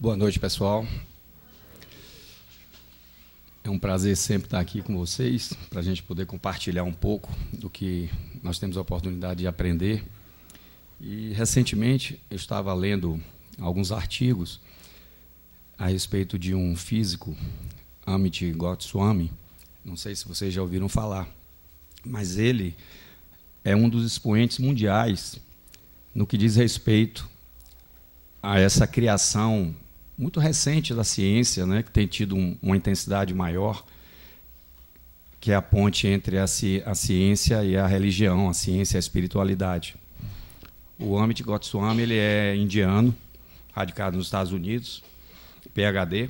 Boa noite, pessoal. É um prazer sempre estar aqui com vocês, para a gente poder compartilhar um pouco do que nós temos a oportunidade de aprender. E, recentemente, eu estava lendo alguns artigos a respeito de um físico, Amit Goswami. Não sei se vocês já ouviram falar, mas ele é um dos expoentes mundiais no que diz respeito a essa criação muito recente da ciência, né, que tem tido uma intensidade maior, que é a ponte entre a ciência e a religião, a ciência e a espiritualidade. O Amit Goswami, ele é indiano, radicado nos Estados Unidos, PhD.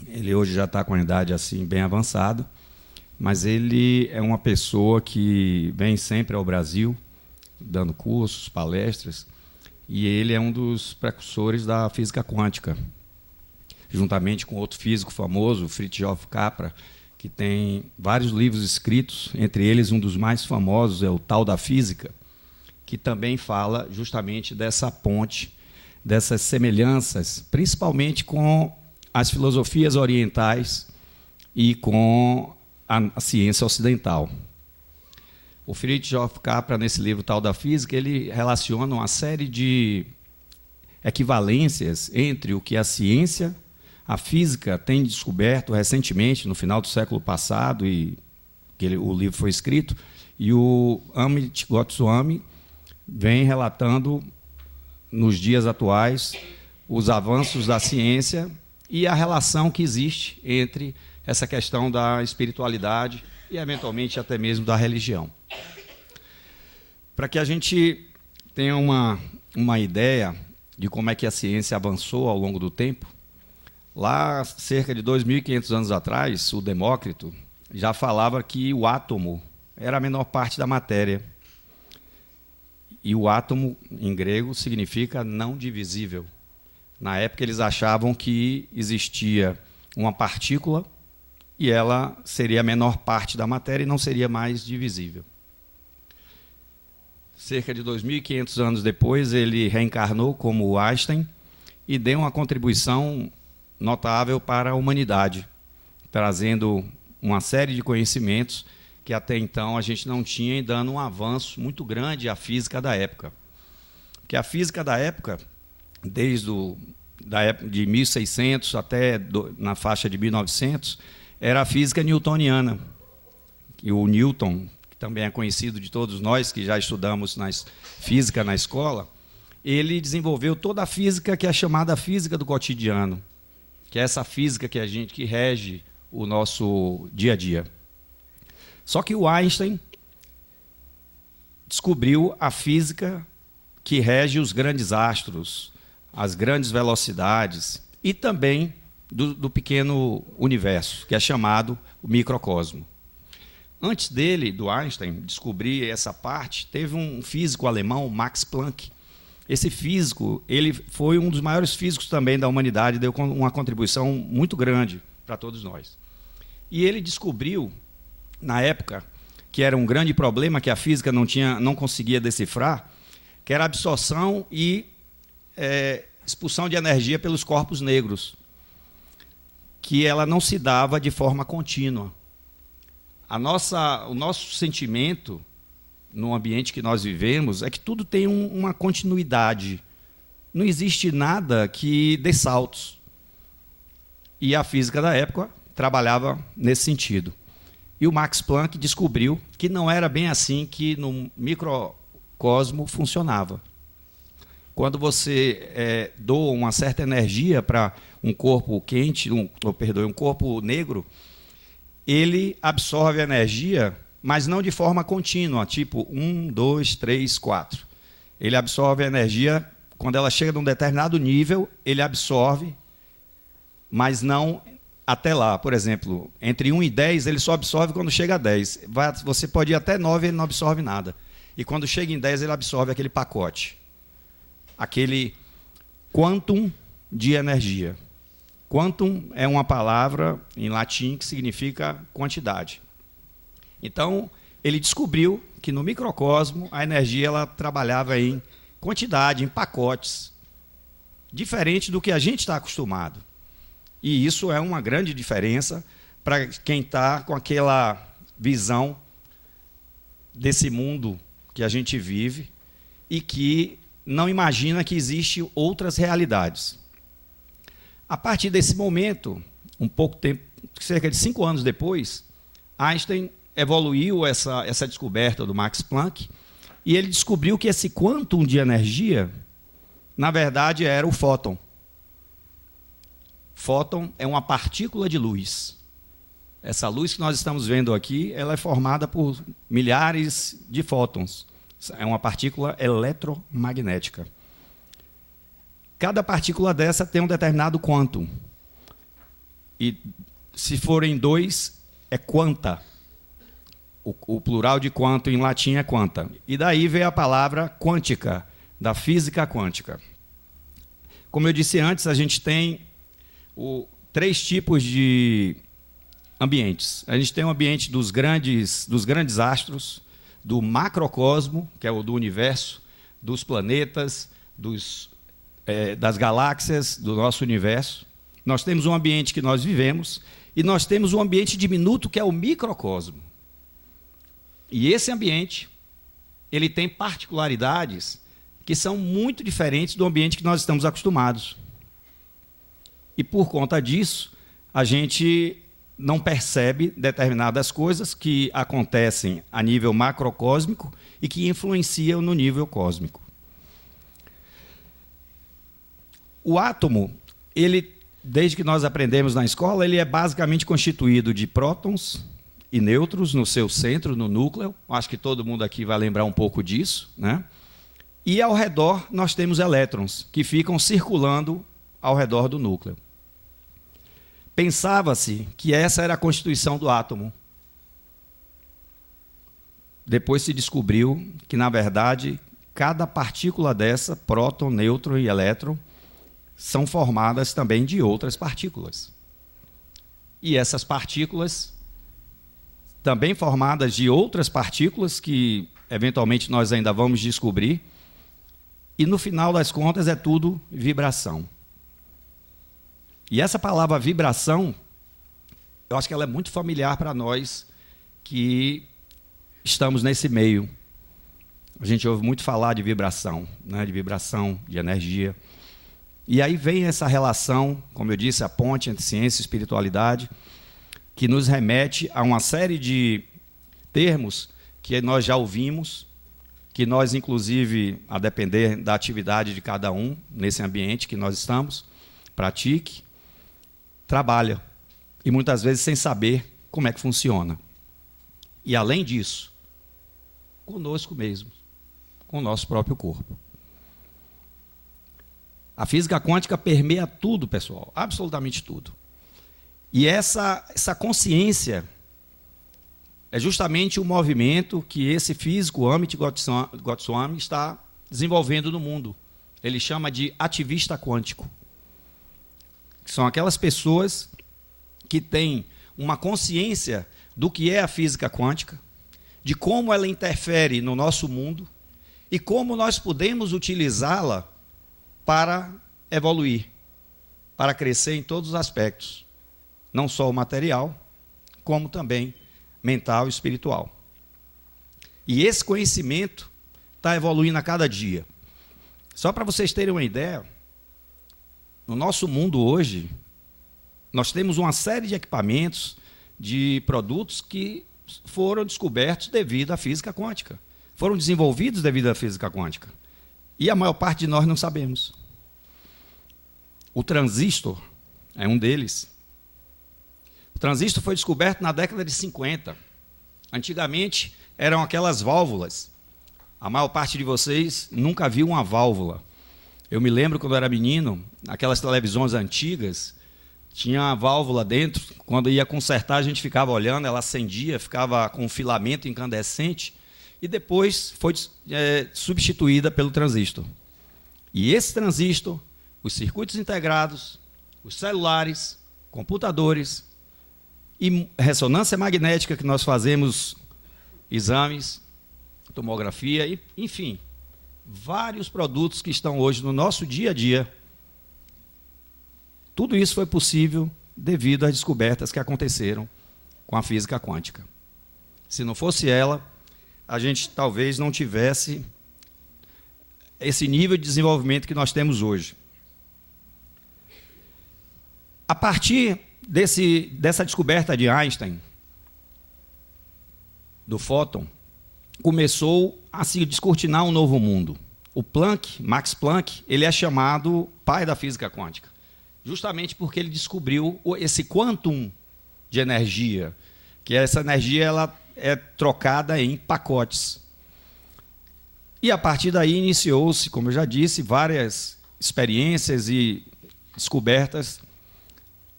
Ele hoje já está com a idade assim, bem avançada, mas ele é uma pessoa que vem sempre ao Brasil, dando cursos, palestras, e ele é um dos precursores da física quântica, juntamente com outro físico famoso, Fritjof Capra, que tem vários livros escritos, entre eles um dos mais famosos é o Tal da Física, que também fala justamente dessa ponte, dessas semelhanças, principalmente com as filosofias orientais e com a ciência ocidental. O Fritjof Capra, nesse livro Tal da Física, ele relaciona uma série de equivalências entre o que a ciência, a física tem descoberto recentemente, no final do século passado, e o livro foi escrito, e o Amit Goswami vem relatando, nos dias atuais, os avanços da ciência e a relação que existe entre essa questão da espiritualidade e, eventualmente, até mesmo da religião. Para que a gente tenha uma ideia de como é que a ciência avançou ao longo do tempo, lá, cerca de 2.500 anos atrás, o Demócrito já falava que o átomo era a menor parte da matéria. E o átomo, em grego, significa não divisível. Na época, eles achavam que existia uma partícula e ela seria a menor parte da matéria e não seria mais divisível. Cerca de 2.500 anos depois, ele reencarnou como Einstein e deu uma contribuição notável para a humanidade, trazendo uma série de conhecimentos que até então a gente não tinha e dando um avanço muito grande à física da época. Porque a física da época, desde da época de 1600 até na faixa de 1900, era a física newtoniana. E o Newton, que também é conhecido de todos nós que já estudamos física na escola, ele desenvolveu toda a física que é chamada física do cotidiano, que é essa física que rege o nosso dia a dia. Só que o Einstein descobriu a física que rege os grandes astros, as grandes velocidades e também do pequeno universo, que é chamado o microcosmo. Antes dele, do Einstein, descobrir essa parte, teve um físico alemão, Max Planck. Esse físico, ele foi um dos maiores físicos também da humanidade, deu uma contribuição muito grande para todos nós. E ele descobriu, na época, que era um grande problema que a física não conseguia decifrar, que era a absorção e expulsão de energia pelos corpos negros, que ela não se dava de forma contínua. O nosso sentimento no ambiente que nós vivemos é que tudo tem uma continuidade. Não existe nada que dê saltos. E a física da época trabalhava nesse sentido. E o Max Planck descobriu que não era bem assim que no microcosmo funcionava. Quando você doa uma certa energia para um corpo quente, um corpo negro, ele absorve a energia, mas não de forma contínua, tipo 1, 2, 3, 4. Ele absorve a energia, quando ela chega a um determinado nível, ele absorve, mas não até lá. Por exemplo, entre 1 e 10, ele só absorve quando chega a 10. Você pode ir até 9 e ele não absorve nada. E quando chega em 10, ele absorve aquele pacote. Aquele quantum de energia. Quantum é uma palavra em latim que significa quantidade. Então, ele descobriu que no microcosmo a energia ela trabalhava em quantidade, em pacotes. diferente do que a gente está acostumado. E isso é uma grande diferença para quem está com aquela visão desse mundo que a gente vive e que não imagina que existem outras realidades. A partir desse momento, um pouco tempo, cerca de 5 anos depois, Einstein evoluiu essa descoberta do Max Planck e ele descobriu que esse quantum de energia, na verdade, era o fóton. Fóton é uma partícula de luz. Essa luz que nós estamos vendo aqui, ela é formada por milhares de fótons. É uma partícula eletromagnética. Cada partícula dessa tem um determinado quantum. E se forem 2, é quanta. O plural de quantum em latim é quanta. E daí veio a palavra quântica, da física quântica. Como eu disse antes, a gente tem 3 tipos de ambientes. A gente tem o ambiente dos grandes astros, do macrocosmo, que é o do universo, dos planetas, das galáxias, do nosso universo. Nós temos um ambiente que nós vivemos e nós temos um ambiente diminuto, que é o microcosmo. E esse ambiente, ele tem particularidades que são muito diferentes do ambiente que nós estamos acostumados. E por conta disso, a gente não percebe determinadas coisas que acontecem a nível macrocósmico e que influenciam no nível cósmico. O átomo, desde que nós aprendemos na escola, ele é basicamente constituído de prótons e nêutrons no seu centro, no núcleo. Acho que todo mundo aqui vai lembrar um pouco disso, né? E ao redor nós temos elétrons que ficam circulando ao redor do núcleo. Pensava-se que essa era a constituição do átomo. Depois se descobriu que, na verdade, cada partícula dessa, próton, nêutron e elétron, são formadas também de outras partículas. E essas partículas, também formadas de outras partículas, que eventualmente nós ainda vamos descobrir, e no final das contas é tudo vibração. E essa palavra vibração, eu acho que ela é muito familiar para nós que estamos nesse meio. A gente ouve muito falar de vibração, né? De vibração, de energia. E aí vem essa relação, como eu disse, a ponte entre ciência e espiritualidade, que nos remete a uma série de termos que nós já ouvimos, que nós, inclusive, a depender da atividade de cada um, nesse ambiente que nós estamos, pratique, trabalha, e muitas vezes sem saber como é que funciona. E, além disso, conosco mesmo, com o nosso próprio corpo. A física quântica permeia tudo, pessoal, absolutamente tudo. E essa consciência é justamente o movimento que esse físico, Amit Goswami, está desenvolvendo no mundo. Ele chama de ativista quântico. São aquelas pessoas que têm uma consciência do que é a física quântica, de como ela interfere no nosso mundo e como nós podemos utilizá-la para evoluir, para crescer em todos os aspectos, não só o material, como também mental e espiritual. E esse conhecimento está evoluindo a cada dia. Só para vocês terem uma ideia, no nosso mundo hoje, nós temos uma série de equipamentos, de produtos que foram descobertos devido à física quântica. Foram desenvolvidos devido à física quântica. E a maior parte de nós não sabemos. O transistor é um deles. O transistor foi descoberto na década de 50. Antigamente, eram aquelas válvulas. A maior parte de vocês nunca viu uma válvula. Eu me lembro, quando eu era menino, aquelas televisões antigas, tinha uma válvula dentro. Quando ia consertar, a gente ficava olhando, ela acendia, ficava com um filamento incandescente, e depois foi substituída pelo transistor. E esse transistor, os circuitos integrados, os celulares, computadores e ressonância magnética, que nós fazemos exames, tomografia, enfim, vários produtos que estão hoje no nosso dia a dia, Tudo isso foi possível devido às descobertas que aconteceram com a física quântica. Se não fosse ela, a gente talvez não tivesse esse nível de desenvolvimento que nós temos hoje. A partir dessa descoberta de Einstein, do fóton, começou a se descortinar um novo mundo. O Planck, Max Planck, ele é chamado pai da física quântica, justamente porque ele descobriu esse quantum de energia, que essa energia ela é trocada em pacotes. E a partir daí iniciou-se, como eu já disse, várias experiências e descobertas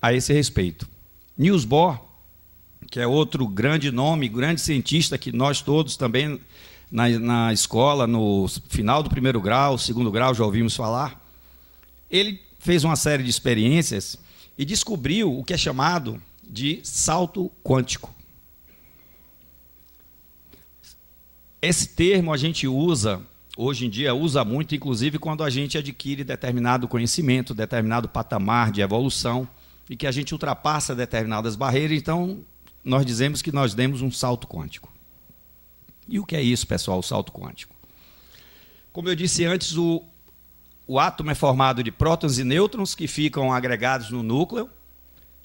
a esse respeito. Niels Bohr, que é outro grande nome, grande cientista que nós todos também na escola, no final do primeiro grau, segundo grau, já ouvimos falar, ele fez uma série de experiências e descobriu o que é chamado de salto quântico. Esse termo a gente usa, hoje em dia, usa muito, inclusive quando a gente adquire determinado conhecimento, determinado patamar de evolução, e que a gente ultrapassa determinadas barreiras, então nós dizemos que nós demos um salto quântico. E o que é isso, pessoal, o salto quântico? Como eu disse antes, o átomo é formado de prótons e nêutrons que ficam agregados no núcleo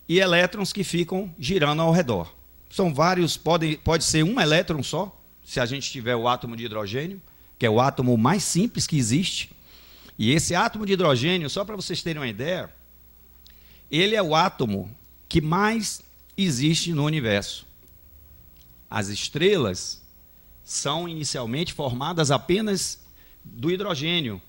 e elétrons que ficam girando ao redor. São vários, pode ser um elétron só, se a gente tiver o átomo de hidrogênio, que é o átomo mais simples que existe. E esse átomo de hidrogênio, só para vocês terem uma ideia, ele é o átomo que mais existe no universo. As estrelas são inicialmente formadas apenas do hidrogênio.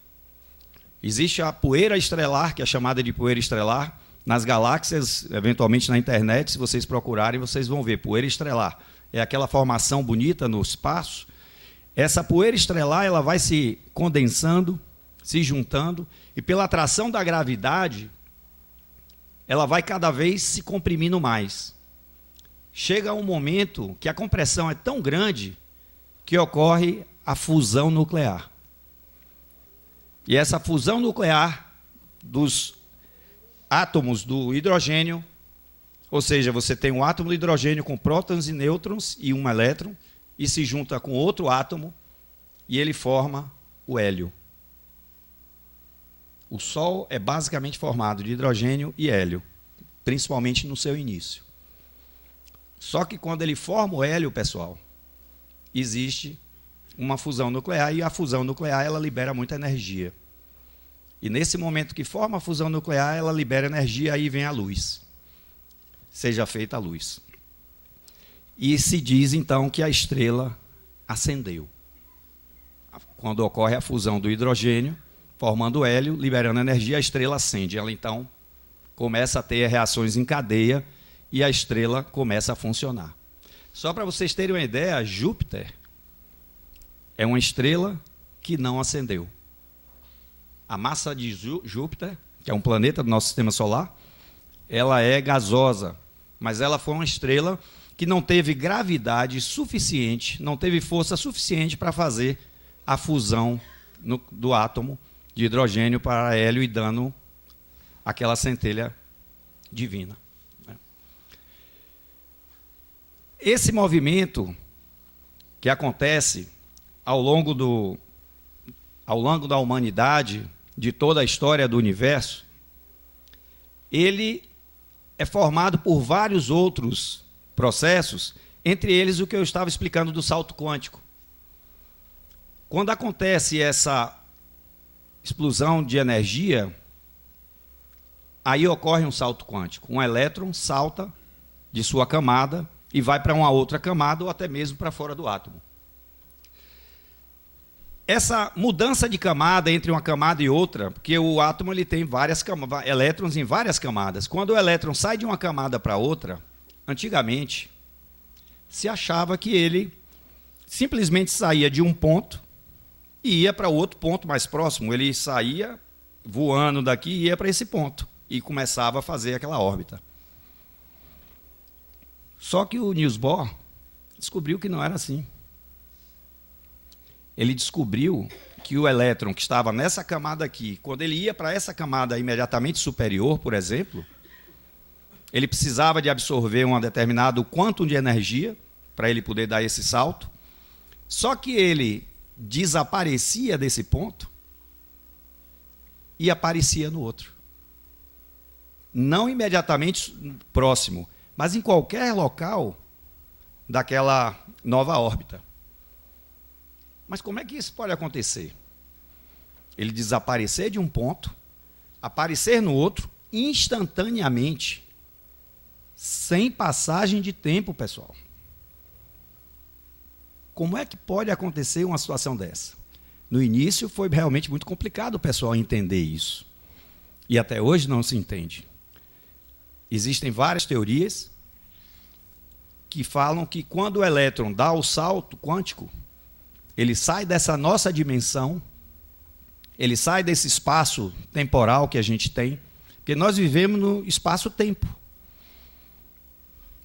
Existe a poeira estrelar, que é chamada de poeira estrelar. Nas galáxias, eventualmente na internet, se vocês procurarem, vocês vão ver poeira estrelar. É aquela formação bonita no espaço. Essa poeira estrelar ela vai se condensando, se juntando, e pela atração da gravidade, ela vai cada vez se comprimindo mais. Chega um momento que a compressão é tão grande que ocorre a fusão nuclear. E essa fusão nuclear dos átomos do hidrogênio, ou seja, você tem um átomo de hidrogênio com prótons e nêutrons e um elétron, e se junta com outro átomo, e ele forma o hélio. O Sol é basicamente formado de hidrogênio e hélio, principalmente no seu início. Só que quando ele forma o hélio, pessoal, existe uma fusão nuclear, e a fusão nuclear ela libera muita energia. E nesse momento que forma a fusão nuclear, ela libera energia, aí vem a luz. Seja feita a luz. E se diz então que a estrela acendeu. Quando ocorre a fusão do hidrogênio, formando hélio, liberando energia, a estrela acende. Ela então começa a ter reações em cadeia e a estrela começa a funcionar. Só para vocês terem uma ideia, Júpiter é uma estrela que não acendeu. A massa de Júpiter, que é um planeta do nosso sistema solar, ela é gasosa, mas ela foi uma estrela que não teve gravidade suficiente, não teve força suficiente para fazer a fusão do átomo de hidrogênio para hélio e dando aquela centelha divina. Esse movimento que acontece ao longo da humanidade, de toda a história do universo, ele é formado por vários outros processos, entre eles o que eu estava explicando do salto quântico. Quando acontece essa explosão de energia, aí ocorre um salto quântico. Um elétron salta de sua camada e vai para uma outra camada ou até mesmo para fora do átomo. Essa mudança de camada entre uma camada e outra, porque o átomo ele tem elétrons em várias camadas. Quando o elétron sai de uma camada para outra, antigamente, se achava que ele simplesmente saía de um ponto e ia para outro ponto mais próximo. Ele saía voando daqui e ia para esse ponto e começava a fazer aquela órbita. Só que o Niels Bohr descobriu que não era assim. Ele descobriu que o elétron que estava nessa camada aqui, quando ele ia para essa camada imediatamente superior, por exemplo, ele precisava de absorver um determinado quantum de energia para ele poder dar esse salto. Só que ele desaparecia desse ponto e aparecia no outro. Não imediatamente próximo, mas em qualquer local daquela nova órbita. Mas como é que isso pode acontecer? Ele desaparecer de um ponto, aparecer no outro, instantaneamente, sem passagem de tempo, pessoal. Como é que pode acontecer uma situação dessa? No início foi realmente muito complicado o pessoal entender isso. E até hoje não se entende. Existem várias teorias que falam que quando o elétron dá o salto quântico, ele sai dessa nossa dimensão, ele sai desse espaço temporal que a gente tem, porque nós vivemos no espaço-tempo.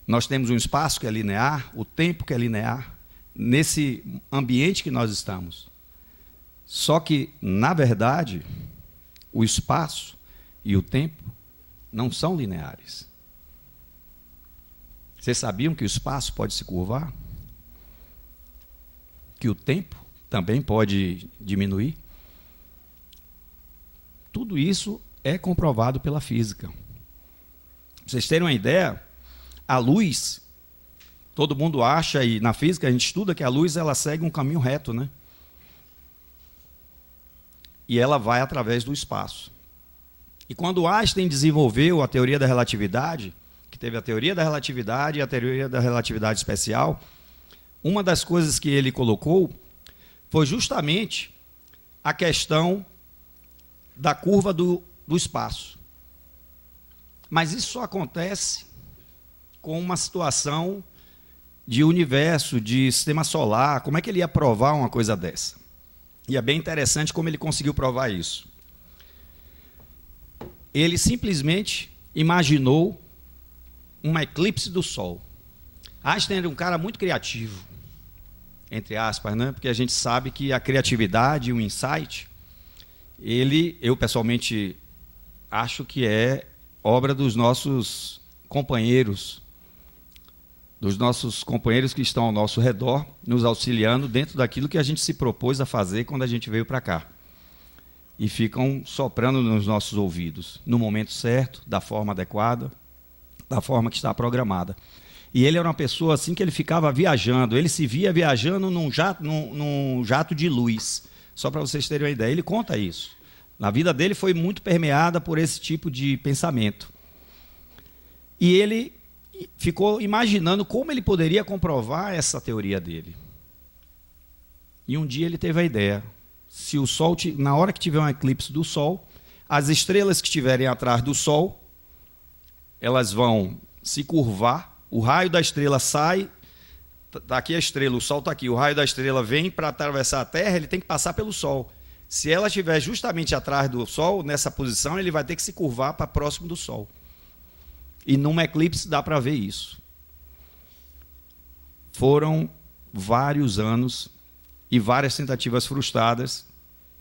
Nós temos um espaço que é linear, o tempo que é linear, nesse ambiente que nós estamos. Só que, na verdade, o espaço e o tempo não são lineares. Vocês sabiam que o espaço pode se curvar? Que o tempo também pode diminuir? Tudo isso é comprovado pela física. Pra vocês terem uma ideia, a luz, todo mundo acha, e na física a gente estuda que a luz ela segue um caminho reto, né? E ela vai através do espaço. E quando Einstein desenvolveu a teoria da relatividade, que teve a teoria da relatividade e a teoria da relatividade especial, uma das coisas que ele colocou foi justamente a questão da curva do espaço. Mas isso só acontece com uma situação de universo, de sistema solar. Como é que ele ia provar uma coisa dessa? E é bem interessante como ele conseguiu provar isso. Ele simplesmente imaginou um eclipse do Sol. Einstein era um cara muito criativo, entre aspas, né? Porque a gente sabe que a criatividade, o insight, eu pessoalmente acho que é obra dos nossos companheiros que estão ao nosso redor, nos auxiliando dentro daquilo que a gente se propôs a fazer quando a gente veio para cá. E ficam soprando nos nossos ouvidos, no momento certo, da forma adequada, da forma que está programada. E ele era uma pessoa assim que ele ficava viajando, ele se via viajando num jato de luz. Só para vocês terem uma ideia, ele conta isso. Na vida dele foi muito permeada por esse tipo de pensamento. E ele ficou imaginando como ele poderia comprovar essa teoria dele. E um dia ele teve a ideia, se o Sol, na hora que tiver um eclipse do Sol, as estrelas que estiverem atrás do Sol, elas vão se curvar, o raio da estrela sai, está aqui a estrela, o Sol está aqui, o raio da estrela vem para atravessar a Terra, ele tem que passar pelo Sol. Se ela estiver justamente atrás do Sol, nessa posição, ele vai ter que se curvar para próximo do Sol. E num eclipse dá para ver isso. Foram vários anos e várias tentativas frustradas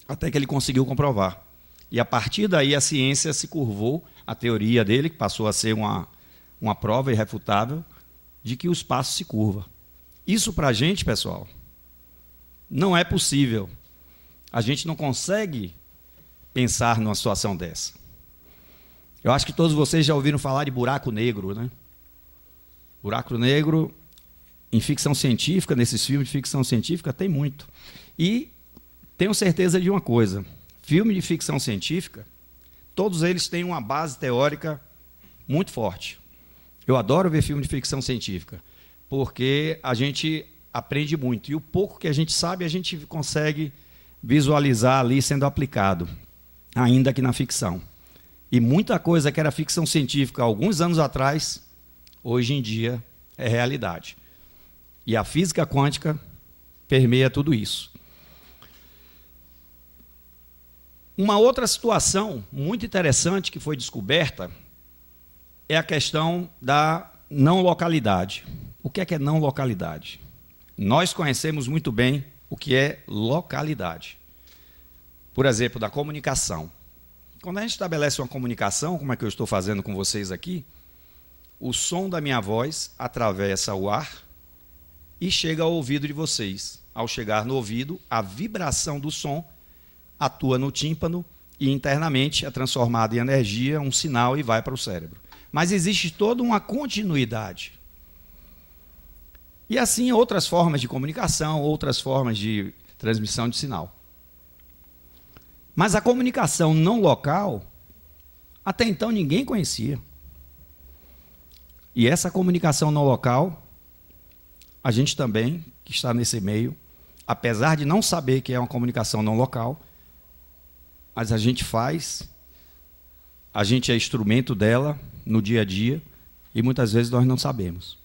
até que ele conseguiu comprovar. E a partir daí a ciência se curvou, a teoria dele, que passou a ser uma prova irrefutável de que o espaço se curva. Isso para a gente, pessoal, não é possível. A gente não consegue pensar numa situação dessa. Eu acho que todos vocês já ouviram falar de buraco negro, né? Buraco negro, em ficção científica, nesses filmes de ficção científica, tem muito. E tenho certeza de uma coisa, filme de ficção científica, todos eles têm uma base teórica muito forte. Eu adoro ver filme de ficção científica, porque a gente aprende muito. E o pouco que a gente sabe, a gente consegue visualizar ali sendo aplicado, ainda que na ficção. E muita coisa que era ficção científica há alguns anos atrás, hoje em dia é realidade. E a física quântica permeia tudo isso. Uma outra situação muito interessante que foi descoberta é a questão da não localidade. O que é não localidade? Nós conhecemos muito bem o que é localidade. por exemplo, da comunicação. Quando a gente estabelece uma comunicação, como é que eu estou fazendo com vocês aqui, o som da minha voz atravessa o ar e chega ao ouvido de vocês. Ao chegar no ouvido, a vibração do som atua no tímpano e internamente é transformada em energia, um sinal e vai para o cérebro. Mas existe toda uma continuidade. E assim outras formas de comunicação, outras formas de transmissão de sinal. Mas a comunicação não local, até então ninguém conhecia. E essa comunicação não local, a gente também, que está nesse meio, apesar de não saber que é uma comunicação não local, mas a gente faz, a gente é instrumento dela no dia a dia, e muitas vezes nós não sabemos.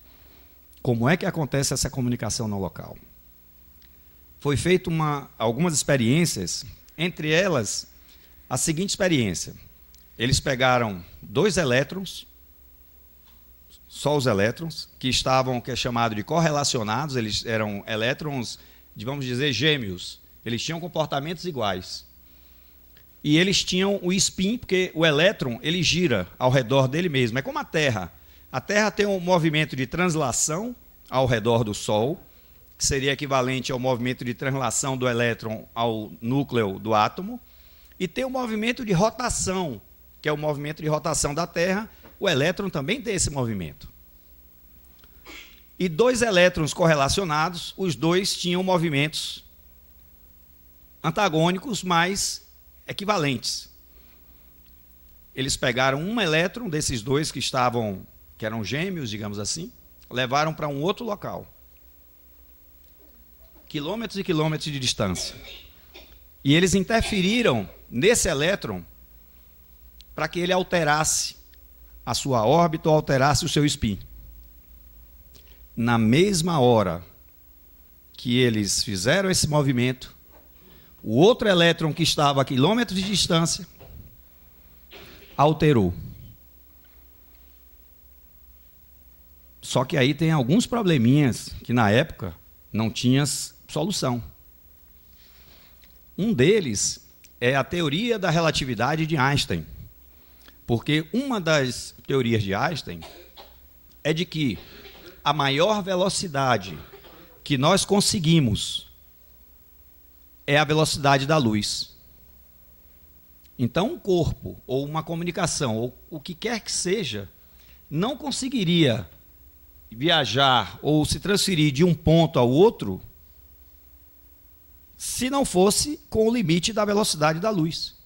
Como é que acontece essa comunicação não local? Foi feita algumas experiências, entre elas, a seguinte experiência. Eles pegaram 2 elétrons, só os elétrons, que é chamado de correlacionados, eles eram elétrons, vamos dizer, gêmeos. Eles tinham comportamentos iguais. E eles tinham o spin, porque o elétron ele gira ao redor dele mesmo. É como a Terra. A Terra tem um movimento de translação ao redor do Sol, que seria equivalente ao movimento de translação do elétron ao núcleo do átomo, e tem o movimento de rotação, que é o movimento de rotação da Terra. O elétron também tem esse movimento. E 2 elétrons correlacionados, os 2 tinham movimentos antagônicos, mas equivalentes. Eles pegaram um elétron desses 2 que eram gêmeos, digamos assim, levaram para um outro local. Quilômetros e quilômetros de distância. E eles interferiram nesse elétron para que ele alterasse a sua órbita ou alterasse o seu spin. Na mesma hora que eles fizeram esse movimento, o outro elétron que estava a quilômetros de distância alterou. Só que aí tem alguns probleminhas que na época não tinha solução. Um deles é a teoria da relatividade de Einstein. Porque uma das teorias de Einstein é de que a maior velocidade que nós conseguimos é a velocidade da luz. Então, um corpo, ou uma comunicação, ou o que quer que seja, não conseguiria viajar ou se transferir de um ponto ao outro se não fosse com o limite da velocidade da luz.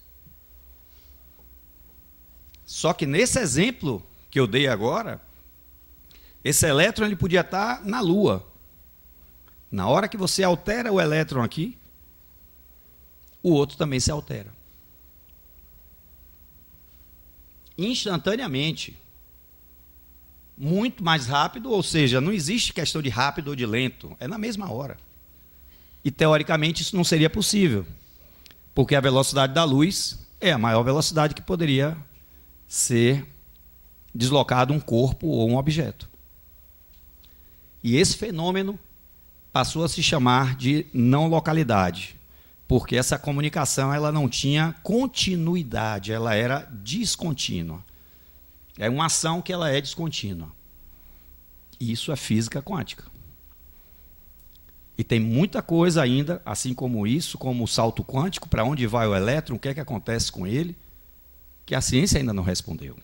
Só que nesse exemplo que eu dei agora, esse elétron ele podia estar na Lua. Na hora que você altera o elétron aqui, o outro também se altera. Instantaneamente. Muito mais rápido, ou seja, não existe questão de rápido ou de lento, é na mesma hora. E, teoricamente, isso não seria possível, porque a velocidade da luz é a maior velocidade que poderia ser deslocado um corpo ou um objeto. E esse fenômeno passou a se chamar de não localidade, porque essa comunicação ela não tinha continuidade, ela era descontínua. É uma ação que ela é descontínua. Isso é física quântica. E tem muita coisa ainda, assim como isso, como o salto quântico, para onde vai o elétron, o que é que acontece com ele, que a ciência ainda não respondeu.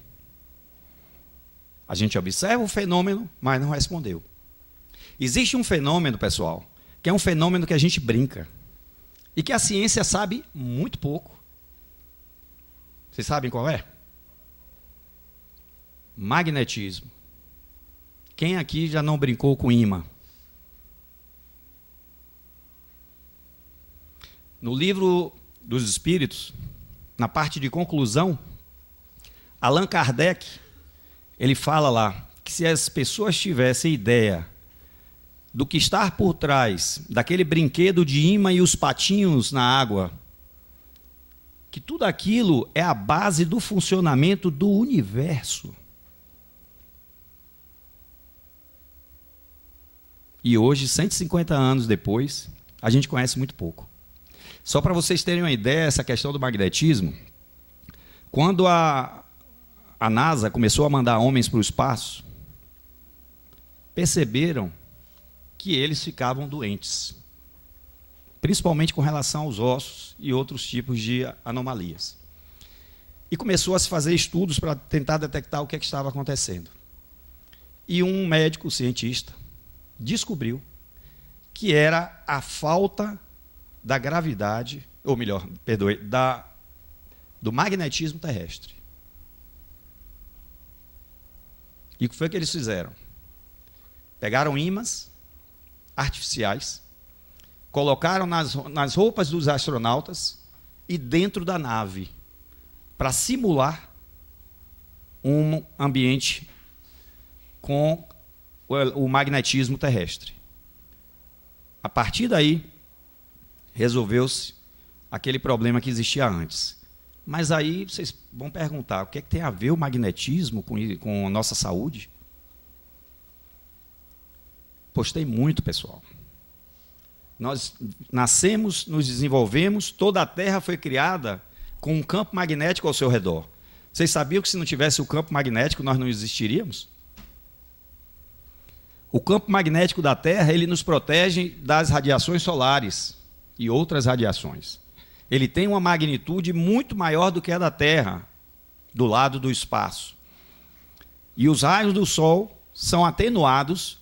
A gente observa o fenômeno, mas não respondeu. Existe um fenômeno, pessoal, que é um fenômeno que a gente brinca, e que a ciência sabe muito pouco. Vocês sabem qual é? Magnetismo. Quem aqui já não brincou com ímã? No livro dos Espíritos, na parte de conclusão, Allan Kardec, ele fala lá que se as pessoas tivessem ideia do que está por trás daquele brinquedo de ímã e os patinhos na água, que tudo aquilo é a base do funcionamento do universo. E hoje, 150 anos depois, a gente conhece muito pouco. Só para vocês terem uma ideia, essa questão do magnetismo, quando a NASA começou a mandar homens para o espaço, perceberam que eles ficavam doentes, principalmente com relação aos ossos e outros tipos de anomalias. E começou a se fazer estudos para tentar detectar o que estava acontecendo. E um médico cientista descobriu que era a falta da gravidade, ou melhor, perdoe, do magnetismo terrestre. E o que foi que eles fizeram? Pegaram ímãs artificiais, colocaram nas roupas dos astronautas e dentro da nave, para simular um ambiente com o magnetismo terrestre. A partir daí, resolveu-se aquele problema que existia antes. Mas aí vocês vão perguntar, o que é que tem a ver o magnetismo com a nossa saúde? Postei muito, pessoal. Nós nascemos, nos desenvolvemos, toda a Terra foi criada com um campo magnético ao seu redor. Vocês sabiam que se não tivesse o campo magnético, nós não existiríamos? O campo magnético da Terra, ele nos protege das radiações solares e outras radiações. Ele tem uma magnitude muito maior do que a da Terra, do lado do espaço. E os raios do Sol são atenuados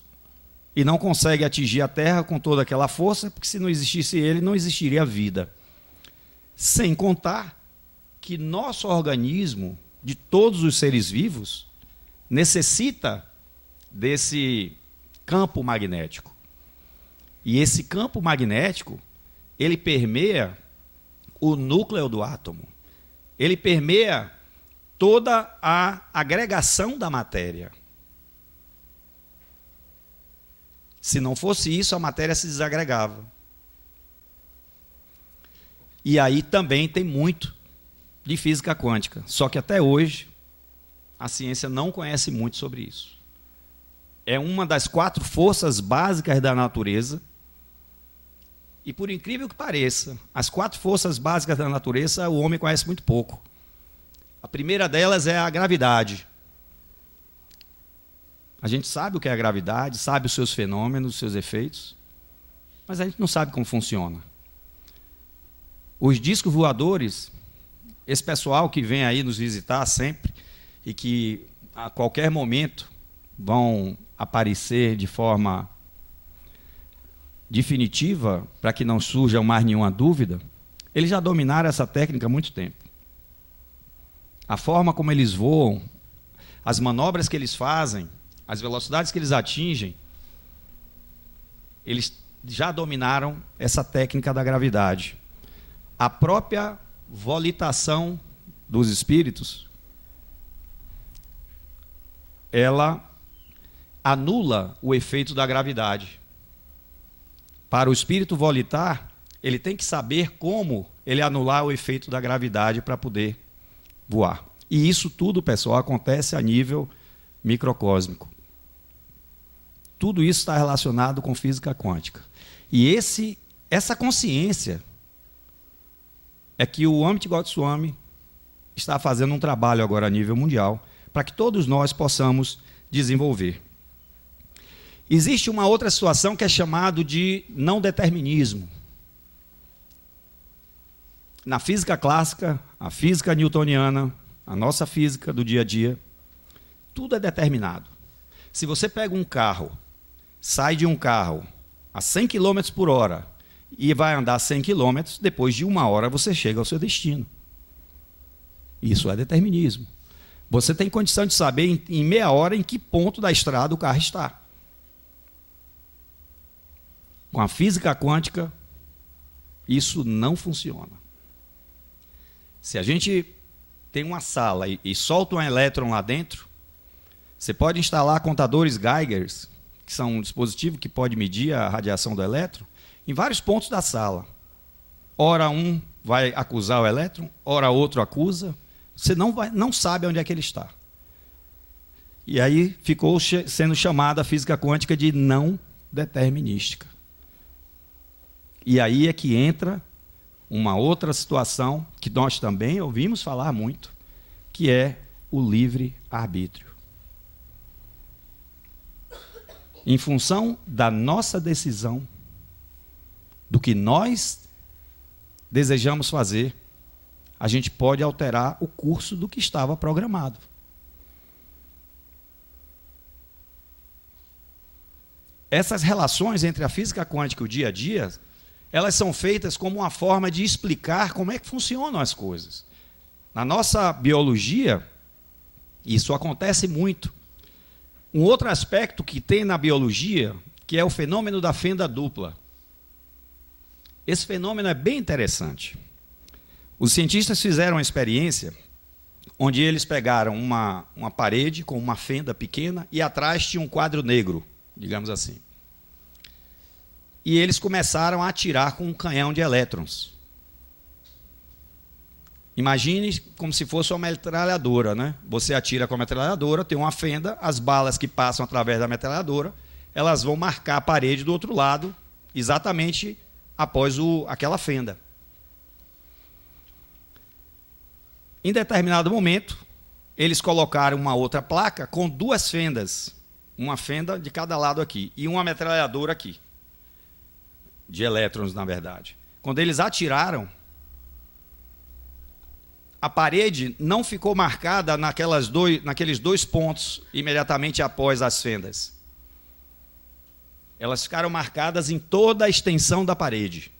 e não conseguem atingir a Terra com toda aquela força, porque se não existisse ele, não existiria vida. Sem contar que nosso organismo, de todos os seres vivos, necessita desse campo magnético. E esse campo magnético, ele permeia o núcleo do átomo. Ele permeia toda a agregação da matéria. Se não fosse isso, a matéria se desagregava. E aí também tem muito de física quântica. Só que até hoje, a ciência não conhece muito sobre isso. É uma das 4 forças básicas da natureza. E por incrível que pareça, as 4 forças básicas da natureza o homem conhece muito pouco. A primeira delas é a gravidade. A gente sabe o que é a gravidade, sabe os seus fenômenos, os seus efeitos, mas a gente não sabe como funciona. Os discos voadores, esse pessoal que vem aí nos visitar sempre e que a qualquer momento vão aparecer de forma definitiva, para que não surja mais nenhuma dúvida, eles já dominaram essa técnica há muito tempo. A forma como eles voam, as manobras que eles fazem, as velocidades que eles atingem, eles já dominaram essa técnica da gravidade. A própria volitação dos espíritos, ela anula o efeito da gravidade. Para o espírito volitar, ele tem que saber como ele anular o efeito da gravidade para poder voar. E isso tudo, pessoal, acontece a nível microcósmico. Tudo isso está relacionado com física quântica. E essa consciência é que o Amit Goswami está fazendo um trabalho agora a nível mundial para que todos nós possamos desenvolver. Existe uma outra situação que é chamada de não determinismo. Na física clássica, a física newtoniana, a nossa física do dia a dia, tudo é determinado. Se você pega um carro, sai de um carro a 100 km por hora e vai andar 100 km, depois de 1 hora você chega ao seu destino. Isso é determinismo. Você tem condição de saber em meia hora em que ponto da estrada o carro está. Com a física quântica, isso não funciona. Se a gente tem uma sala e solta um elétron lá dentro, você pode instalar contadores Geigers, que são um dispositivo que pode medir a radiação do elétron, em vários pontos da sala. Ora um vai acusar o elétron, ora outro acusa, você não sabe onde é que ele está. E aí ficou sendo chamada a física quântica de não determinística. E aí é que entra uma outra situação que nós também ouvimos falar muito, que é o livre-arbítrio. Em função da nossa decisão, do que nós desejamos fazer, a gente pode alterar o curso do que estava programado. Essas relações entre a física quântica e o dia a dia, elas são feitas como uma forma de explicar como é que funcionam as coisas. Na nossa biologia, isso acontece muito. Um outro aspecto que tem na biologia, que é o fenômeno da fenda dupla. Esse fenômeno é bem interessante. Os cientistas fizeram uma experiência onde eles pegaram uma parede com uma fenda pequena e atrás tinha um quadro negro, digamos assim. E eles começaram a atirar com um canhão de elétrons. Imagine como se fosse uma metralhadora, né? Você atira com a metralhadora, tem uma fenda, as balas que passam através da metralhadora, elas vão marcar a parede do outro lado, exatamente após aquela fenda. Em determinado momento, eles colocaram uma outra placa com duas fendas, uma fenda de cada lado aqui, e uma metralhadora aqui, de elétrons, na verdade. Quando eles atiraram, a parede não ficou marcada naqueles dois pontos imediatamente após as fendas. Elas ficaram marcadas em toda a extensão da parede.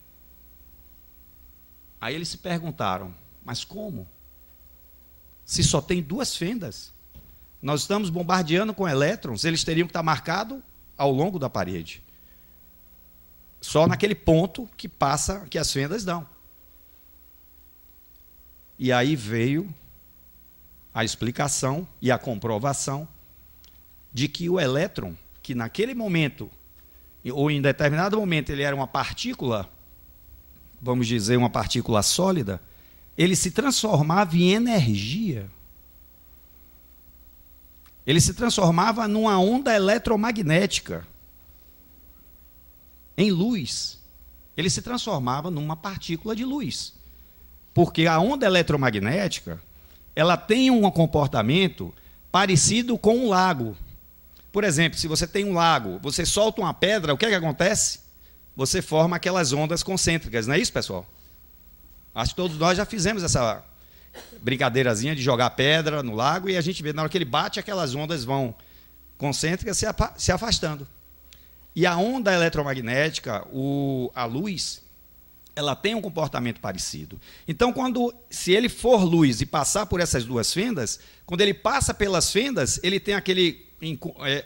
Aí eles se perguntaram, mas como? Se só tem duas fendas, nós estamos bombardeando com elétrons, eles teriam que estar marcados ao longo da parede. Só naquele ponto que passa, que as fendas dão. E aí veio a explicação e a comprovação de que o elétron, que naquele momento, ou em determinado momento, ele era uma partícula, vamos dizer, uma partícula sólida, ele se transformava em energia. Ele se transformava numa onda eletromagnética, em luz. Ele se transformava numa partícula de luz. Porque a onda eletromagnética, ela tem um comportamento parecido com um lago. Por exemplo, se você tem um lago, você solta uma pedra, o que é que acontece? Você forma aquelas ondas concêntricas, não é isso, pessoal? Acho que todos nós já fizemos essa brincadeirazinha de jogar pedra no lago e a gente vê, na hora que ele bate, aquelas ondas vão concêntricas se afastando. E a onda eletromagnética, a luz, ela tem um comportamento parecido. Então, se ele for luz e passar por essas duas fendas, quando ele passa pelas fendas, ele tem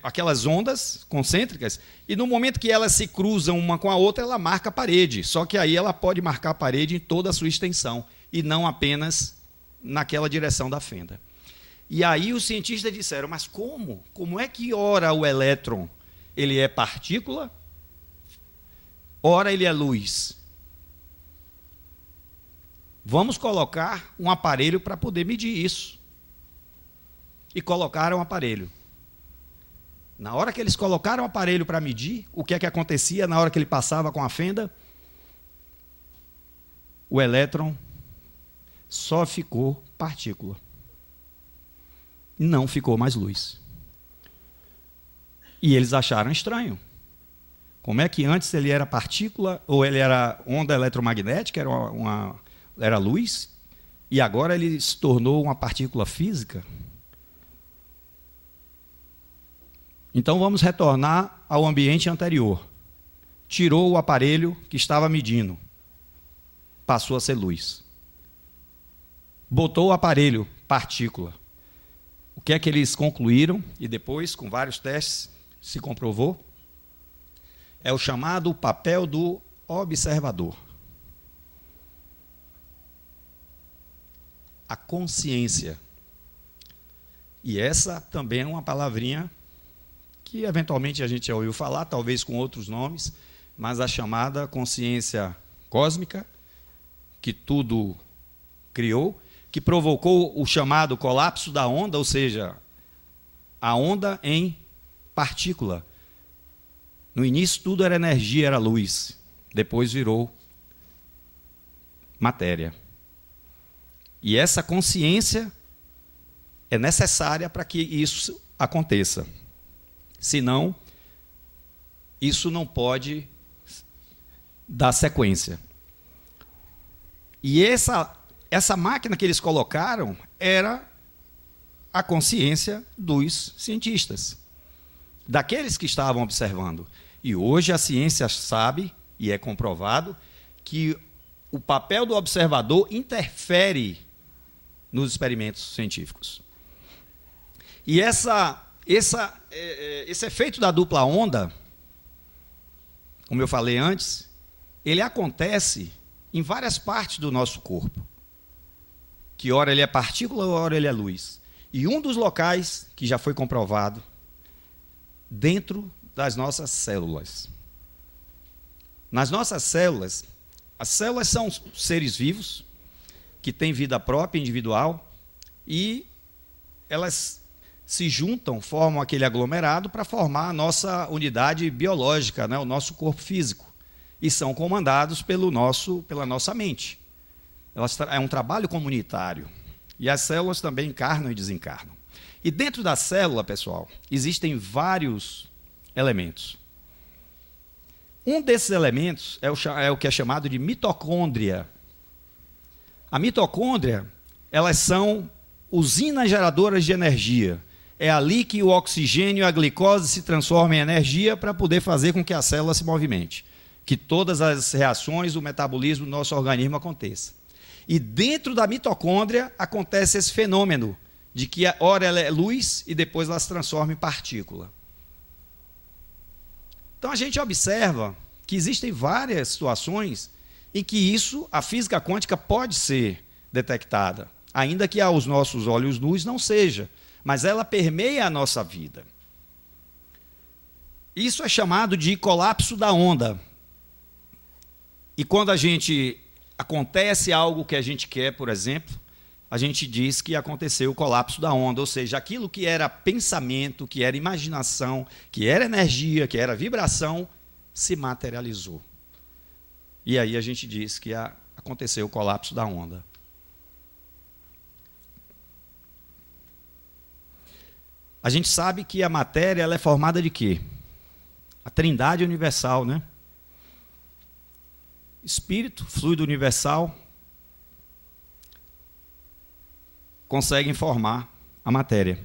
aquelas ondas concêntricas, e no momento que elas se cruzam uma com a outra, ela marca a parede. Só que aí ela pode marcar a parede em toda a sua extensão, e não apenas naquela direção da fenda. E aí os cientistas disseram, mas como? Como é que ora o elétron? Ele é partícula? Ora ele é luz? Vamos colocar um aparelho para poder medir isso. E colocaram o aparelho. Na hora que eles colocaram o aparelho para medir, o que é que acontecia na hora que ele passava com a fenda? O elétron só ficou partícula. Não ficou mais luz. E eles acharam estranho. Como é que antes ele era partícula, ou ele era onda eletromagnética, era luz, e agora ele se tornou uma partícula física? Então vamos retornar ao ambiente anterior. Tirou o aparelho que estava medindo, passou a ser luz. Botou o aparelho, partícula. O que é que eles concluíram, e depois, com vários testes, se comprovou? É o chamado papel do observador. A consciência. E essa também é uma palavrinha que eventualmente a gente já ouviu falar, talvez com outros nomes, mas a chamada consciência cósmica, que tudo criou, que provocou o chamado colapso da onda, ou seja, a onda em partícula. No início tudo era energia, era luz. Depois virou matéria. E essa consciência é necessária para que isso aconteça. Senão, isso não pode dar sequência. E essa máquina que eles colocaram era a consciência dos cientistas, daqueles que estavam observando. E hoje a ciência sabe, e é comprovado, que o papel do observador interfere nos experimentos científicos. E esse efeito da dupla onda, como eu falei antes, ele acontece em várias partes do nosso corpo. Que ora ele é partícula, ora ele é luz. E um dos locais que já foi comprovado, dentro das nossas células. Nas nossas células, as células são seres vivos, que têm vida própria, individual, e elas se juntam, formam aquele aglomerado para formar a nossa unidade biológica, né, o nosso corpo físico. E são comandados pela nossa mente. É um trabalho comunitário. E as células também encarnam e desencarnam. E dentro da célula, pessoal, existem vários elementos. Um desses elementos é o que é chamado de mitocôndria. A mitocôndria, elas são usinas geradoras de energia. É ali que o oxigênio e a glicose se transformam em energia para poder fazer com que a célula se movimente. Que todas as reações do metabolismo do nosso organismo aconteçam. E dentro da mitocôndria acontece esse fenômeno de que ora ela é luz e depois ela se transforma em partícula. Então a gente observa que existem várias situações em que isso, a física quântica pode ser detectada, ainda que aos nossos olhos nus não seja, mas ela permeia a nossa vida. Isso é chamado de colapso da onda. E quando acontece algo que a gente quer, por exemplo, a gente diz que aconteceu o colapso da onda, ou seja, aquilo que era pensamento, que era imaginação, que era energia, que era vibração, se materializou. E aí a gente diz que aconteceu o colapso da onda. A gente sabe que a matéria ela é formada de quê? A trindade universal, né? Espírito, fluido universal, conseguem formar a matéria.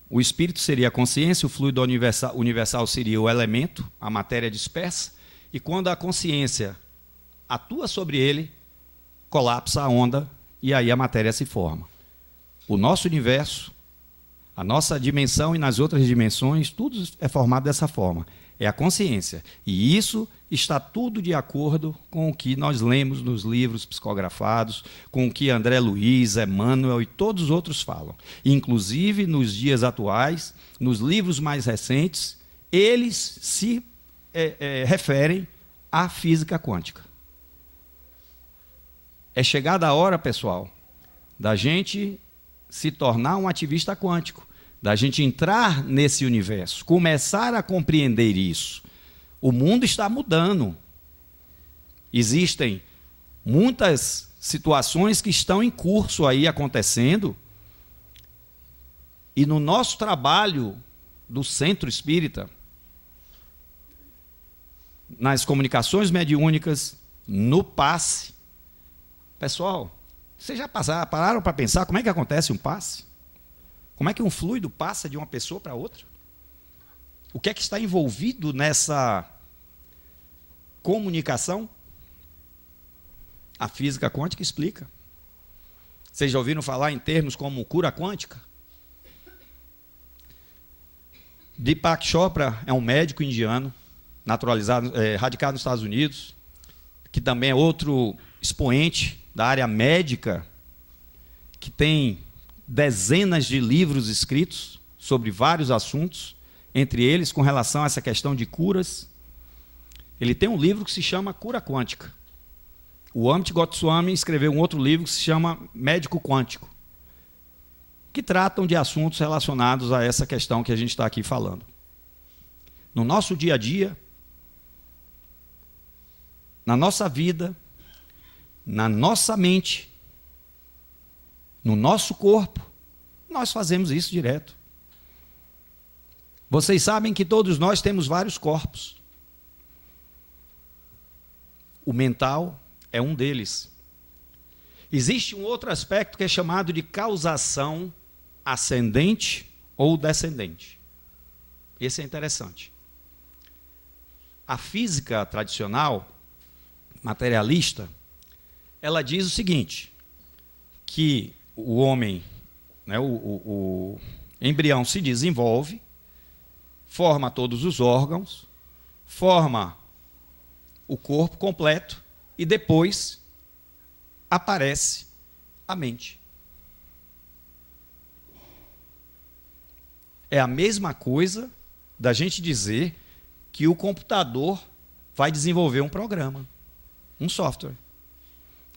O espírito seria a consciência, o fluido universal seria o elemento, a matéria dispersa, e quando a consciência atua sobre ele, colapsa a onda e aí a matéria se forma. O nosso universo, a nossa dimensão e nas outras dimensões, tudo é formado dessa forma. É a consciência. E isso está tudo de acordo com o que nós lemos nos livros psicografados, com o que André Luiz, Emmanuel e todos os outros falam. Inclusive, nos dias atuais, nos livros mais recentes, eles se referem à física quântica. É chegada a hora, pessoal, da gente se tornar um ativista quântico, da gente entrar nesse universo, começar a compreender isso. O mundo está mudando. Existem muitas situações que estão em curso aí acontecendo. E no nosso trabalho do Centro Espírita, nas comunicações mediúnicas, no passe, pessoal, vocês já pararam para pensar como é que acontece um passe? Como é que um fluido passa de uma pessoa para outra? O que é que está envolvido nessa comunicação? A física quântica explica. Vocês já ouviram falar em termos como cura quântica? Deepak Chopra é um médico indiano, naturalizado, radicado nos Estados Unidos, que também é outro expoente da área médica, que tem dezenas de livros escritos sobre vários assuntos, entre eles com relação a essa questão de curas. Ele tem um livro que se chama Cura Quântica. O Amit Goswami escreveu um outro livro que se chama Médico Quântico, que tratam de assuntos relacionados a essa questão que a gente está aqui falando. No nosso dia a dia, na nossa vida, na nossa mente, no nosso corpo. Nós fazemos isso direto. Vocês sabem que todos nós temos vários corpos. O mental é um deles. Existe um outro aspecto que é chamado de causação ascendente ou descendente. Esse é interessante. A física tradicional, materialista, ela diz o seguinte, que o homem, né, o embrião se desenvolve, forma todos os órgãos, forma o corpo completo e depois aparece a mente. É a mesma coisa da gente dizer que o computador vai desenvolver um programa, um software.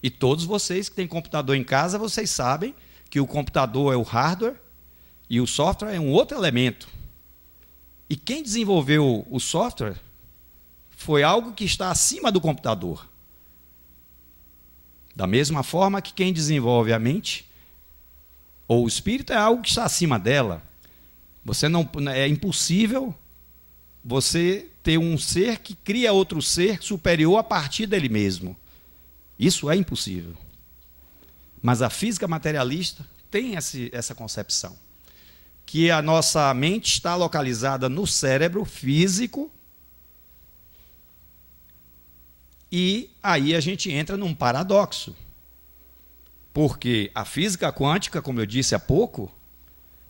E todos vocês que têm computador em casa, vocês sabem que o computador é o hardware e o software é um outro elemento. E quem desenvolveu o software foi algo que está acima do computador. Da mesma forma que quem desenvolve a mente ou o espírito é algo que está acima dela. É impossível você ter um ser que cria outro ser superior a partir dele mesmo. Isso é impossível. Mas a física materialista tem essa concepção, que a nossa mente está localizada no cérebro físico, e aí a gente entra num paradoxo. Porque a física quântica, como eu disse há pouco,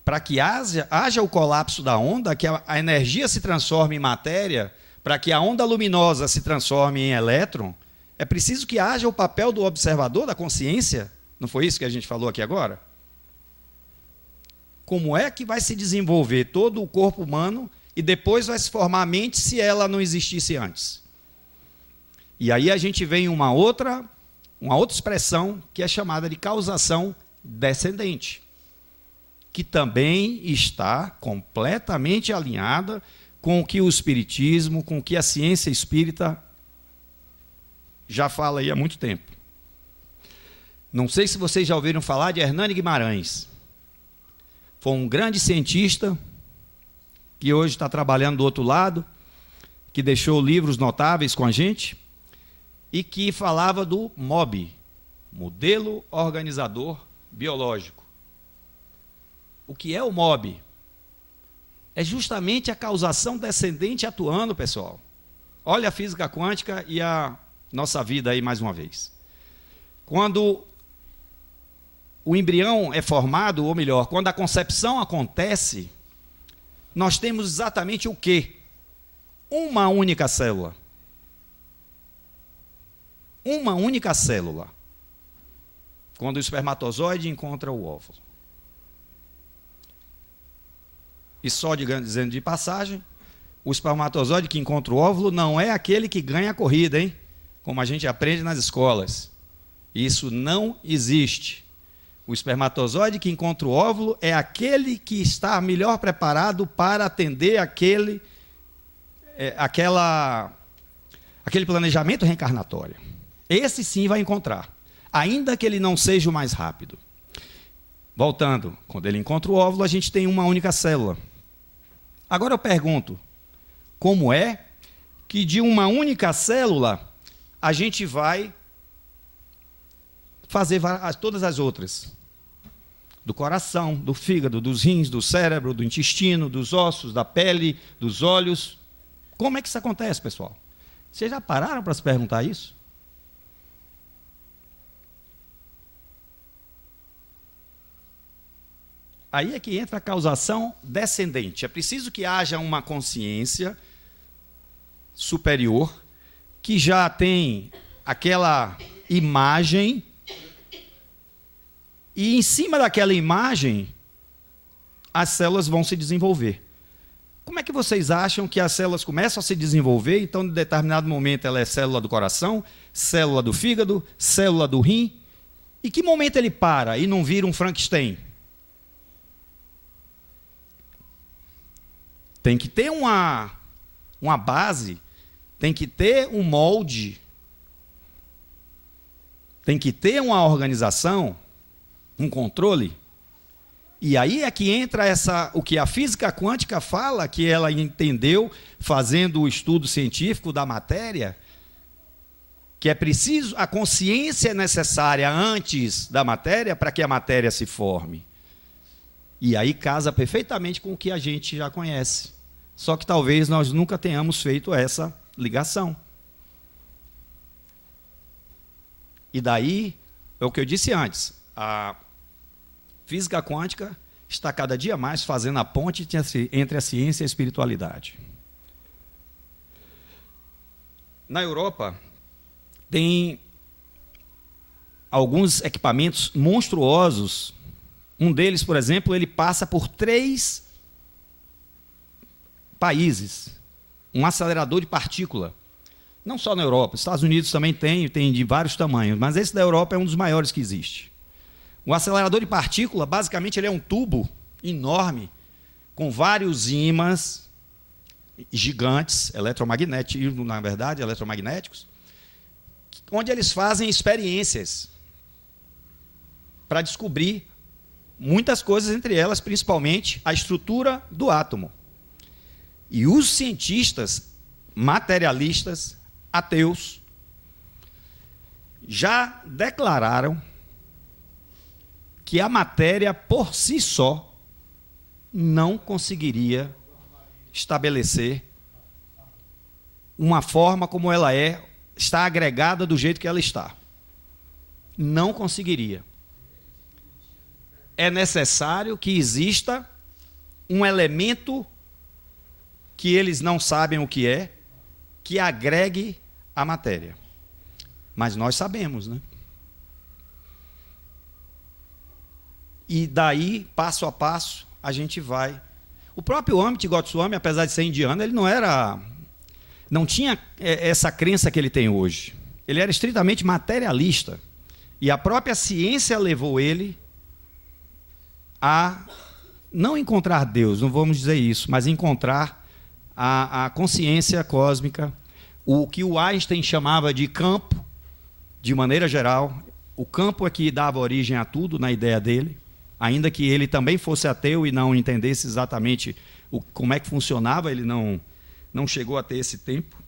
para que haja o colapso da onda, que a energia se transforme em matéria, para que a onda luminosa se transforme em elétron, é preciso que haja o papel do observador, da consciência. Não foi isso que a gente falou aqui agora? Como é que vai se desenvolver todo o corpo humano e depois vai se formar a mente se ela não existisse antes? E aí a gente vem uma outra expressão que é chamada de causação descendente, que também está completamente alinhada com o que o espiritismo, com o que a ciência espírita já fala aí há muito tempo. Não sei se vocês já ouviram falar de Hernani Guimarães. Foi um grande cientista que hoje está trabalhando do outro lado, que deixou livros notáveis com a gente e que falava do MOB, Modelo Organizador Biológico. O que é o MOB? É justamente a causação descendente atuando, pessoal. Olha a física quântica e a nossa vida aí mais uma vez. Quando o embrião é formado, ou melhor, quando a concepção acontece, nós temos exatamente o quê? Uma única célula. Uma única célula. Quando o espermatozoide encontra o óvulo. E só dizendo de passagem, o espermatozoide que encontra o óvulo não é aquele que ganha a corrida, hein? Como a gente aprende nas escolas. Isso não existe. O espermatozoide que encontra o óvulo é aquele que está melhor preparado para atender aquele planejamento reencarnatório. Esse sim vai encontrar, ainda que ele não seja o mais rápido. Voltando, quando ele encontra o óvulo, a gente tem uma única célula. Agora eu pergunto, como é que de uma única célula a gente vai fazer todas as outras? Do coração, do fígado, dos rins, do cérebro, do intestino, dos ossos, da pele, dos olhos. Como é que isso acontece, pessoal? Vocês já pararam para se perguntar isso? Aí é que entra a causação descendente. É preciso que haja uma consciência superior que já tem aquela imagem e em cima daquela imagem as células vão se desenvolver. Como é que vocês acham que as células começam a se desenvolver? Então, em determinado momento, ela é célula do coração, célula do fígado, célula do rim. E que momento ele para e não vira um Frankenstein? Tem que ter uma base, tem que ter um molde, tem que ter uma organização, um controle. E aí é que entra o que a física quântica fala, que ela entendeu fazendo o estudo científico da matéria, que é preciso, a consciência é necessária antes da matéria para que a matéria se forme. E aí casa perfeitamente com o que a gente já conhece. Só que talvez nós nunca tenhamos feito essa ligação. E daí, é o que eu disse antes, a física quântica está cada dia mais fazendo a ponte entre a ciência e a espiritualidade. Na Europa, tem alguns equipamentos monstruosos. Um deles, por exemplo, ele passa por 3 países. Um acelerador de partícula. Não só na Europa, os Estados Unidos também tem de vários tamanhos, mas esse da Europa é um dos maiores que existe. O acelerador de partícula, basicamente, ele é um tubo enorme, com vários ímãs gigantes, eletromagnéticos, na verdade, eletromagnéticos, onde eles fazem experiências para descobrir muitas coisas, entre elas, principalmente, a estrutura do átomo. E os cientistas materialistas, ateus, já declararam que a matéria, por si só, não conseguiria estabelecer uma forma como ela está agregada do jeito que ela está. Não conseguiria. É necessário que exista um elemento que eles não sabem o que é, que agregue a matéria. Mas nós sabemos, né? E daí, passo a passo, a gente vai. O próprio Amit Goswami, apesar de ser indiano, ele não tinha essa crença que ele tem hoje. Ele era estritamente materialista. E a própria ciência levou ele a não encontrar Deus, não vamos dizer isso, mas encontrar a consciência cósmica, o que o Einstein chamava de campo, de maneira geral. O campo é que dava origem a tudo na ideia dele, ainda que ele também fosse ateu e não entendesse exatamente como é que funcionava, ele não chegou a ter esse tempo.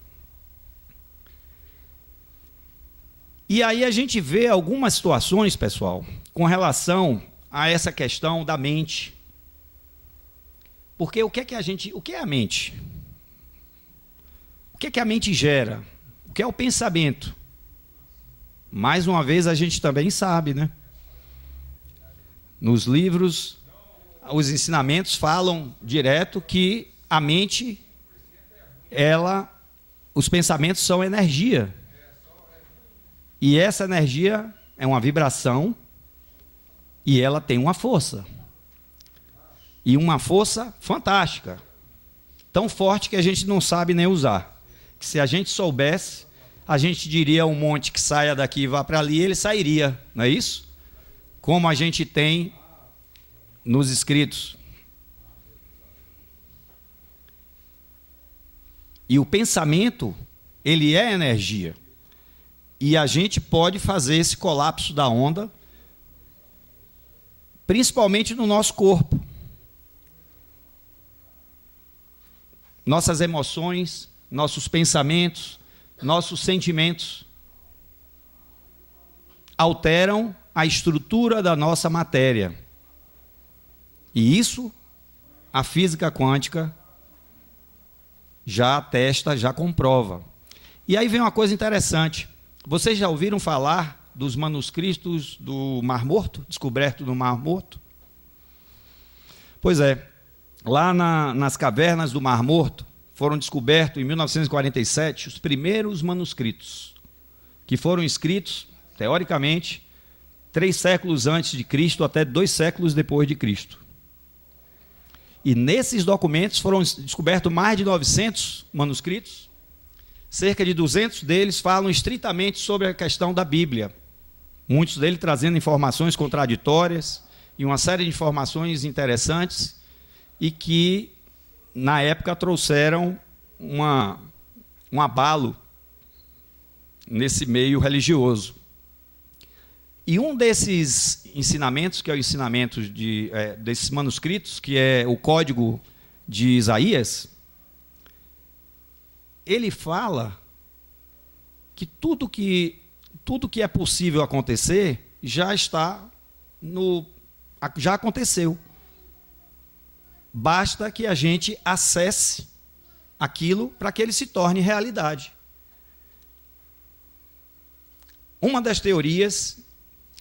E aí a gente vê algumas situações, pessoal, com relação a essa questão da mente. Porque o que é a mente? O que a mente gera? O que é o pensamento? Mais uma vez a gente também sabe, né? Nos livros, os ensinamentos falam direto que a mente, os pensamentos são energia. E essa energia é uma vibração e ela tem uma força. E uma força fantástica. Tão forte que a gente não sabe nem usar. Que se a gente soubesse, a gente diria um monte que saia daqui e vá para ali, ele sairia, não é isso? Como a gente tem nos escritos. E o pensamento, ele é energia. E a gente pode fazer esse colapso da onda, principalmente no nosso corpo. Nossas emoções, nossos pensamentos, nossos sentimentos alteram a estrutura da nossa matéria. E isso a física quântica já atesta, já comprova. E aí vem uma coisa interessante. Vocês já ouviram falar dos manuscritos do Mar Morto, descoberto no Mar Morto? Pois é, lá nas cavernas do Mar Morto, foram descobertos em 1947 os primeiros manuscritos, que foram escritos, teoricamente, 3 séculos antes de Cristo até 2 séculos depois de Cristo. E nesses documentos foram descobertos mais de 900 manuscritos. Cerca de 200 deles falam estritamente sobre a questão da Bíblia. Muitos deles trazendo informações contraditórias e uma série de informações interessantes e que, na época, trouxeram um abalo nesse meio religioso. E um desses ensinamentos, que é o ensinamento desses manuscritos, que é o Código de Isaías, ele fala que tudo que é possível acontecer já aconteceu. Basta que a gente acesse aquilo para que ele se torne realidade. Uma das teorias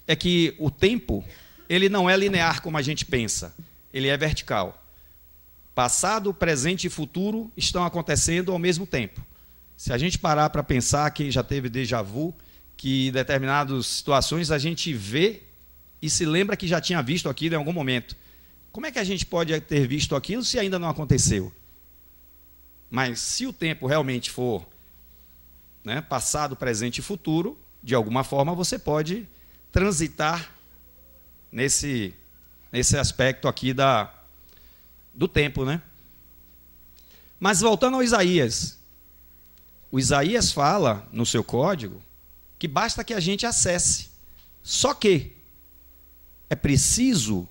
é que o tempo, ele não é linear como a gente pensa, ele é vertical. Passado, presente e futuro estão acontecendo ao mesmo tempo. Se a gente parar para pensar, quem já teve déjà vu, que em determinadas situações a gente vê e se lembra que já tinha visto aquilo em algum momento. Como é que a gente pode ter visto aquilo se ainda não aconteceu? Mas se o tempo realmente for, né, passado, presente e futuro, de alguma forma você pode transitar nesse aspecto aqui do tempo, né? Mas voltando ao Isaías, o Isaías fala no seu código que basta que a gente acesse. Só que é preciso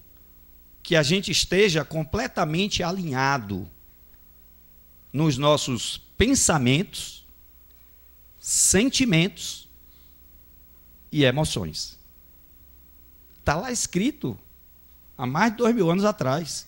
que a gente esteja completamente alinhado nos nossos pensamentos, sentimentos e emoções. Está lá escrito há mais de 2000 anos atrás.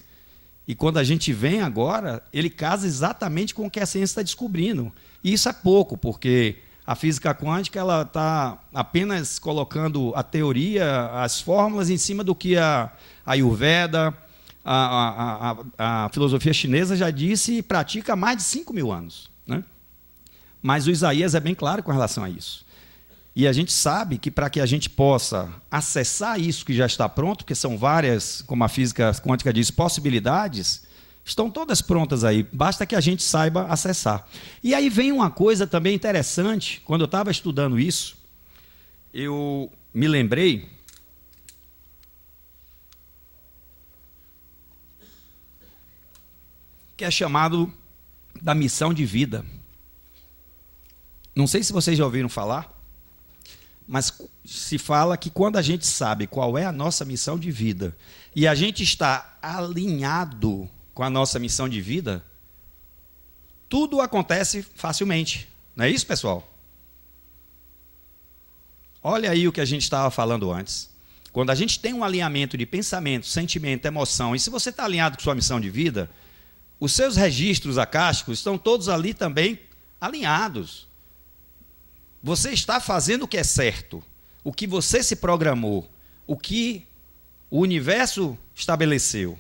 E quando a gente vem agora, ele casa exatamente com o que a ciência está descobrindo. E isso é pouco, porque a física quântica ela está apenas colocando a teoria, as fórmulas em cima do que a Ayurveda, a filosofia chinesa já disse e pratica há mais de 5.000 anos. Né? Mas o Isaías é bem claro com relação a isso. E a gente sabe que para que a gente possa acessar isso que já está pronto, porque são várias, como a física quântica diz, possibilidades, estão todas prontas aí, basta que a gente saiba acessar. E aí vem uma coisa também interessante, quando eu estava estudando isso, eu me lembrei que é chamado da missão de vida. Não sei se vocês já ouviram falar, mas se fala que quando a gente sabe qual é a nossa missão de vida e a gente está alinhado com a nossa missão de vida, tudo acontece facilmente. Não é isso, pessoal? Olha aí o que a gente estava falando antes. Quando a gente tem um alinhamento de pensamento, sentimento, emoção, e se você está alinhado com sua missão de vida, os seus registros acásticos estão todos ali também alinhados. Você está fazendo o que é certo, o que você se programou, o que o universo estabeleceu.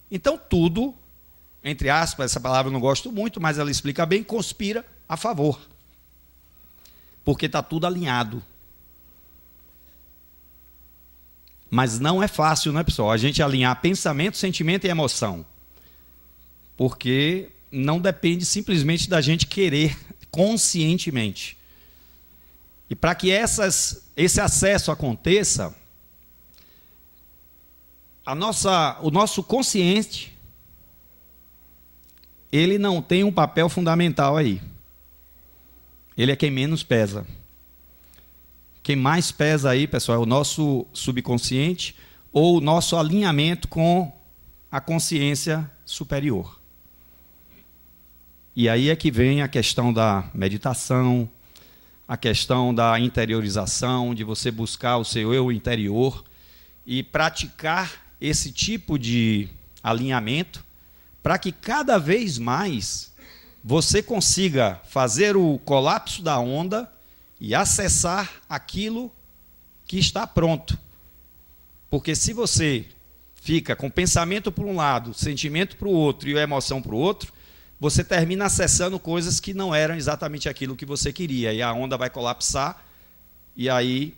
Então, tudo, entre aspas, essa palavra eu não gosto muito, mas ela explica bem, conspira a favor. Porque está tudo alinhado. Mas não é fácil, né, pessoal? A gente alinhar pensamento, sentimento e emoção. Porque não depende simplesmente da gente querer conscientemente. E para que esse acesso aconteça, o nosso consciente, ele não tem um papel fundamental aí. Ele é quem menos pesa. Quem mais pesa aí, pessoal, é o nosso subconsciente ou o nosso alinhamento com a consciência superior. E aí é que vem a questão da meditação, a questão da interiorização, de você buscar o seu eu interior e praticar esse tipo de alinhamento para que cada vez mais você consiga fazer o colapso da onda e acessar aquilo que está pronto. Porque se você fica com pensamento para um lado, sentimento para o outro e a emoção para o outro, você termina acessando coisas que não eram exatamente aquilo que você queria. E a onda vai colapsar, e aí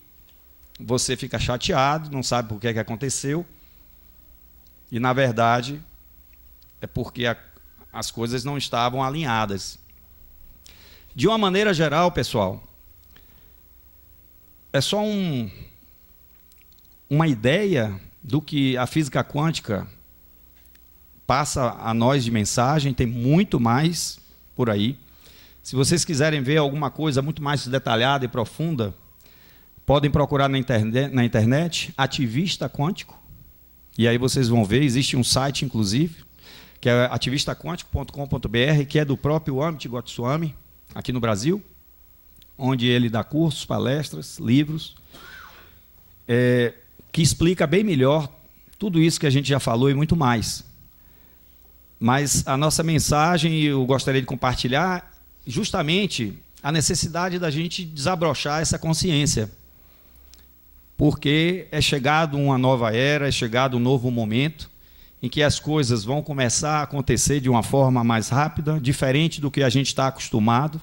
você fica chateado, não sabe por que aconteceu. E, na verdade, é porque as coisas não estavam alinhadas. De uma maneira geral, pessoal, é só uma ideia do que a física quântica passa a nós de mensagem, tem muito mais por aí. Se vocês quiserem ver alguma coisa muito mais detalhada e profunda, Podem procurar na internet Ativista Quântico, e aí vocês vão ver, existe um site, inclusive, que é ativistaquântico.com.br, que é do próprio Amit Goswami, aqui no Brasil, onde ele dá cursos, palestras, livros, que explica bem melhor tudo isso que a gente já falou e muito mais. Mas a nossa mensagem, eu gostaria de compartilhar justamente a necessidade da gente desabrochar essa consciência, porque é chegado uma nova era, é chegado um novo momento em que as coisas vão começar a acontecer de uma forma mais rápida, diferente do que a gente está acostumado.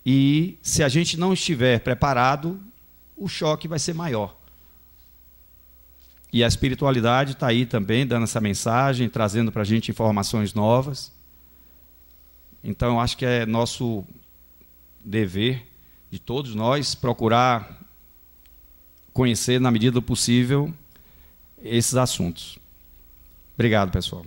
E se a gente não estiver preparado, o choque vai ser maior. E a espiritualidade está aí também, dando essa mensagem, trazendo para a gente informações novas. Então, eu acho que é nosso dever, de todos nós, procurar conhecer, na medida do possível, esses assuntos. Obrigado, pessoal.